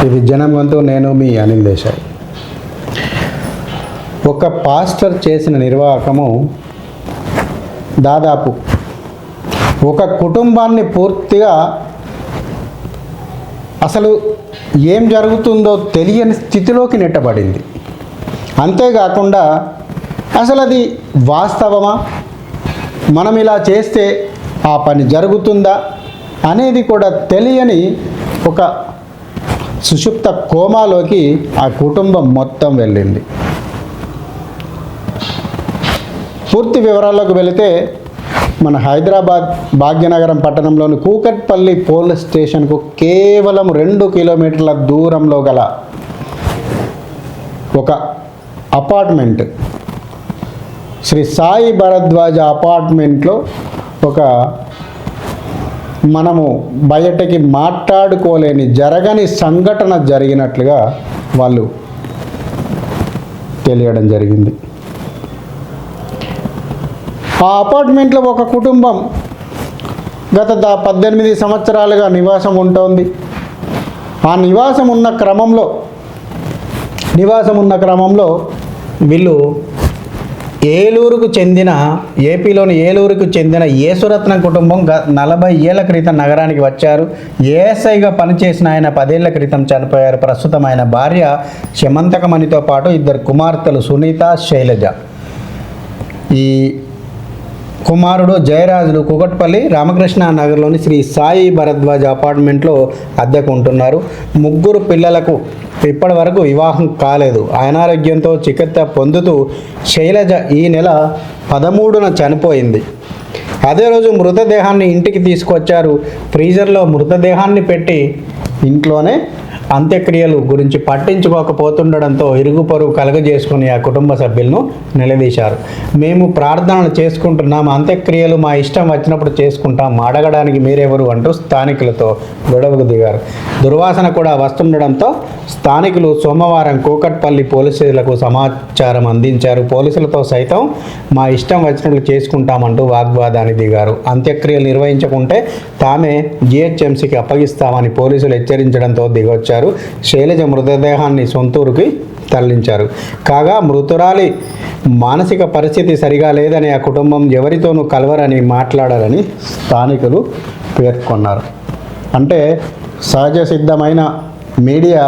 ఇది జనం గొంతు, నేను మీ అనిల్ దేశాయ్. ఒక పాస్టర్ చేసిన నిర్వాహకము దాదాపు ఒక కుటుంబాన్ని పూర్తిగా అసలు ఏం జరుగుతుందో తెలియని స్థితిలోకి నెట్టబడింది. అంతేకాకుండా అసలు అది వాస్తవమా, మనం ఇలా చేస్తే ఆ పని జరుగుతుందా అనేది కూడా తెలియని ఒక సుషుప్త కోమాలోకి ఆ కుటుంబం మొత్తం వెళ్ళింది. పూర్తి వివరాల్లోకి వెళితే మన హైదరాబాద్ భాగ్యనగరం పట్టణంలోని కూకట్పల్లి పోలీస్ స్టేషన్కు కేవలం 2 కిలోమీటర్ల దూరంలో గల ఒక అపార్ట్మెంట్, శ్రీ సాయి భరద్వాజ అపార్ట్మెంట్లో ఒక మనము బయటకి మాట్లాడుకోలేని జరగని సంఘటన జరిగినట్లుగా వాళ్ళు తెలియడం జరిగింది. ఆ అపార్ట్మెంట్లో ఒక కుటుంబం గత 18 సంవత్సరాలుగా నివాసం ఉంటుంది. ఆ నివాసం ఉన్న క్రమంలో వీళ్ళు ఏపీలోని ఏలూరుకు చెందిన యేసురత్నం కుటుంబం 40 ఏళ్ల క్రితం నగరానికి వచ్చారు. ఏఎస్ఐగా పనిచేసిన ఆయన 10 ఏళ్ల క్రితం చనిపోయారు. ప్రస్తుతం ఆయన భార్య శమంతకమణితో పాటు 2 కుమార్తెలు సునీత, శైలజ. ఈ కుమారుడు జయరాజులు కూకట్పల్లి రామకృష్ణ నగర్లోని శ్రీ సాయి భరద్వాజ అపార్ట్మెంట్లో అద్దెకు ఉంటున్నారు. 3 పిల్లలకు ఇప్పటి వరకు వివాహం కాలేదు. అనారోగ్యంతో చికిత్స పొందుతూ శైలజ ఈ నెల 13న చనిపోయింది. అదే రోజు మృతదేహాన్ని ఇంటికి తీసుకొచ్చారు. ఫ్రీజర్లో మృతదేహాన్ని పెట్టి ఇంట్లోనే అంత్యక్రియలు గురించి పట్టించుకోకపోతుండడంతో ఇరుగు పొరుగు కలగజేసుకుని ఆ కుటుంబ సభ్యులను నిలదీశారు. మేము ప్రార్థనలు చేసుకుంటున్నాం, అంత్యక్రియలు మా ఇష్టం వచ్చినప్పుడు చేసుకుంటాం, అడగడానికి మీరెవరు అంటూ స్థానికులతో గొడవకు దిగారు. దుర్వాసన కూడా వస్తుండడంతో స్థానికులు సోమవారం కూకట్పల్లి పోలీసులకు సమాచారం అందించారు. పోలీసులతో సైతం మా ఇష్టం వచ్చినట్లు చేసుకుంటామంటూ వాగ్వాదాన్ని దిగారు. అంత్యక్రియలు నిర్వహించకుంటే తామే జిహెచ్ఎంసీకి అప్పగిస్తామని పోలీసులు హెచ్చరించడంతో దిగొచ్చారు. శైలజ మృతదేహాన్ని సొంతూరుకి తరలించారు. కాగా మృతురాలి మానసిక పరిస్థితి సరిగా లేదని ఆ కుటుంబం ఎవరితోనూ కలవరని మాట్లాడారని స్థానికులు పేర్కొన్నారు. అంటే సహజ సిద్ధమైన మీడియా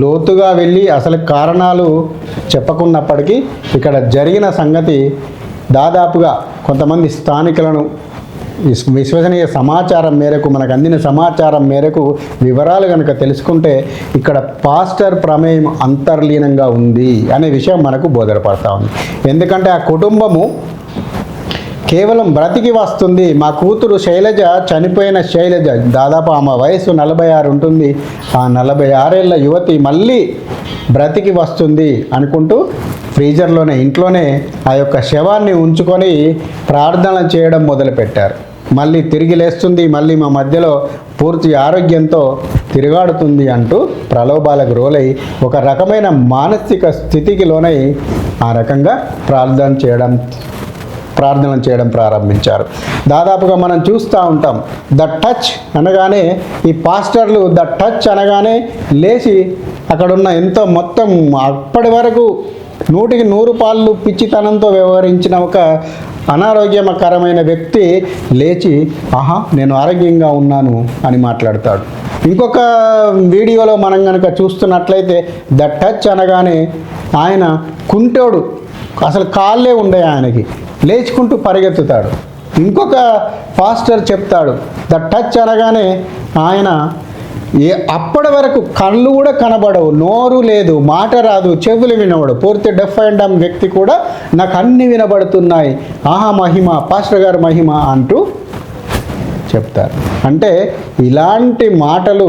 లోతుగా వెళ్ళి అసలు కారణాలు చెప్పకున్నప్పటికీ ఇక్కడ జరిగిన సంగతి దాదాపుగా కొంతమంది స్థానికులను విశ్వసనీయ సమాచారం మేరకు, మనకు అందిన సమాచారం మేరకు వివరాలు కనుక తెలుసుకుంటే ఇక్కడ పాస్టర్ ప్రమేయం అంతర్లీనంగా ఉంది అనే విషయం మనకు బోధపడతా ఉంది. ఎందుకంటే ఆ కుటుంబము కేవలం బ్రతికి వస్తుంది, మా కూతురు శైలజ, చనిపోయిన శైలజ, దాదాపు ఆమె వయసు 46 ఉంటుంది, ఆ 46 ఏళ్ల యువతి మళ్ళీ బ్రతికి వస్తుంది అనుకుంటూ ఫ్రీజర్లోనే ఇంట్లోనే ఆ యొక్క శవాన్ని ఉంచుకొని ప్రార్థన చేయడం మొదలుపెట్టారు. మళ్ళీ తిరిగి లేస్తుంది, మళ్ళీ మా మధ్యలో పూర్తి ఆరోగ్యంతో తిరుగాడుతుంది అంటూ ప్రలోభాలకు రోలై ఒక రకమైన మానసిక స్థితికి లోనై ఆ రకంగా ప్రార్థన చేయడం ప్రారంభించారు. దాదాపుగా మనం చూస్తూ ఉంటాం, ద టచ్ అనగానే ఈ పాస్టర్లు ద టచ్ అనగానే లేచి అక్కడున్న ఎంతో మొత్తం అప్పటి వరకు 100కి 100 పాళ్ళు పిచ్చితనంతో వ్యవహరించిన ఒక అనారోగ్యకరమైన వ్యక్తి లేచి ఆహా నేను ఆరోగ్యంగా ఉన్నాను అని మాట్లాడతాడు. ఇంకొక వీడియోలో మనం కనుక చూస్తున్నట్లయితే ద టచ్ అనగానే ఆయన కుంటోడు, అసలు కాళ్ళే ఉండే ఆయనకి, లేచుకుంటూ పరిగెత్తుతాడు. ఇంకొక పాస్టర్ చెప్తాడు ద టచ్ అనగానే ఆయన అప్పటి వరకు కళ్ళు కూడా కనబడవు, నోరు లేదు, మాట రాదు, చెవులు వినబడు, పూర్తి డెఫ్ అండ్ డమ్ వ్యక్తి కూడా నాకు అన్నీ వినబడుతున్నాయి, ఆహా మహిమ, పాస్టర్ గారు మహిమ అంటూ చెప్తారు. అంటే ఇలాంటి మాటలు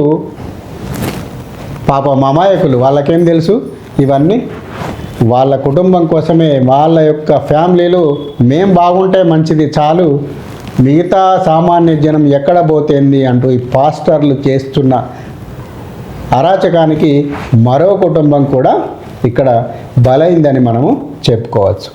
పాపం అమాయకులు, వాళ్ళకేం తెలుసు, ఇవన్నీ వాళ్ళ కుటుంబం కోసమే, వాళ్ళ యొక్క ఫ్యామిలీలు మేం బాగుంటే మంచిది చాలు, మిగతా సామాన్య జనం ఎక్కడ పోతేంది అంటూ ఈ పాస్టర్లు చేస్తున్న అరాచకానికి మరో కుటుంబం కూడా ఇక్కడ బలైందని మనము చెప్పుకోవచ్చు.